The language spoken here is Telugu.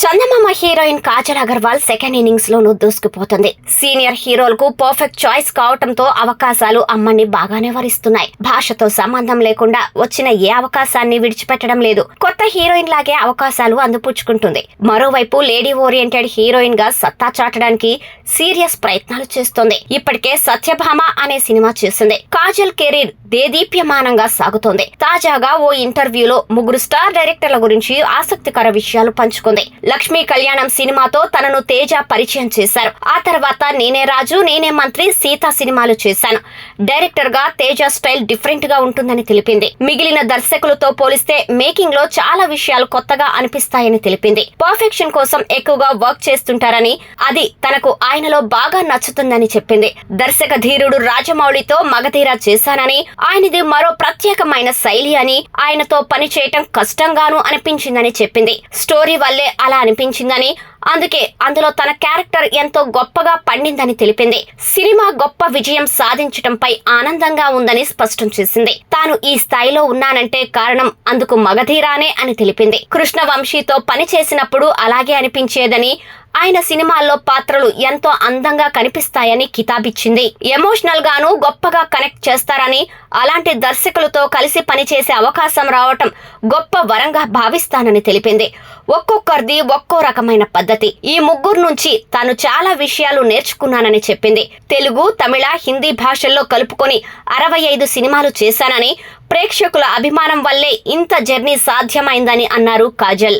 చందమామ heroine Kajal Aggarwal second innings లోనూ దూసుకుపోతుంది. సీనియర్ హీరోలకు పర్ఫెక్ట్ చాయిస్ కావటంతో అవకాశాలు అమ్మని బాగానే వరిస్తున్నాయి. భాషతో సంబంధం లేకుండా వచ్చిన ఏ అవకాశాన్ని విడిచిపెట్టడం లేదు. కొత్త హీరోయిన్ లాగే అవకాశాలు అందిపుచ్చుకుంటుంది. మరోవైపు లేడీ ఓరియంటెడ్ హీరోయిన్ గా సత్తా చాటడానికి సీరియస్ ప్రయత్నాలు చేస్తోంది. ఇప్పటికే సత్యభామ అనే సినిమా చేసింది. కాజల్ కెరీర్ దేదీప్యమానంగా సాగుతోంది. తాజాగా ఓ ఇంటర్వ్యూలో ముగ్గురు స్టార్ డైరెక్టర్ల గురించి ఆసక్తికర విషయాలు పంచుకుంది. లక్ష్మీ కళ్యాణం సినిమాతో తనను తేజ పరిచయం చేశారు. ఆ తర్వాత నేనే రాజు, నేనే మంత్రి, సీత సినిమాలు చేశాను. డైరెక్టర్ గా తేజ స్టైల్ డిఫరెంట్ గా ఉంటుందని తెలిపింది. మిగిలిన దర్శకులతో పోలిస్తే మేకింగ్ లో చాలా విషయాలు కొత్తగా అనిపిస్తాయని తెలిపింది. పర్ఫెక్షన్ కోసం ఎక్కువగా వర్క్ చేస్తుంటారని, అది తనకు ఆయనలో బాగా నచ్చుతుందని చెప్పింది. దర్శక ధీరుడు రాజమౌళితో మగధీర చేశానని, ఆయనది మరో ప్రత్యేకమైన శైలి అని, ఆయనతో పనిచేయటం కష్టంగాను అనిపించిందని చెప్పింది. స్టోరీ వల్లే అలా అనిపించిందని, అందుకే అందులో తన క్యారెక్టర్ ఎంతో గొప్పగా పండిందని తెలిపింది. సినిమా గొప్ప విజయం సాధించటంపై ఆనందంగా ఉందని స్పష్టం చేసింది. తాను ఈ స్థాయిలో ఉన్నానంటే కారణం అందుకు మగధీరానే అని తెలిపింది. కృష్ణవంశీతో పని చేసినప్పుడు అలాగే అనిపించేదని, ఆయన సినిమాల్లో పాత్రలు ఎంతో అందంగా కనిపిస్తాయని కితాబిచ్చింది. ఎమోషనల్ గాను గొప్పగా కనెక్ట్ చేస్తారని, అలాంటి దర్శకులతో కలిసి పనిచేసే అవకాశం రావటం గొప్ప వరంగా భావిస్తానని తెలిపింది. ఒక్కొక్కరిది ఒక్కో రకమైన పద్ధతి. ఈ ముగ్గురు నుంచి తాను చాలా విషయాలు నేర్చుకున్నానని చెప్పింది. తెలుగు, తమిళ, హిందీ భాషల్లో కలుపుకొని 65 సినిమాలు చేశానని, ప్రేక్షకుల అభిమానం వల్లే ఇంత జర్నీ సాధ్యమైందని అన్నారు కాజల్.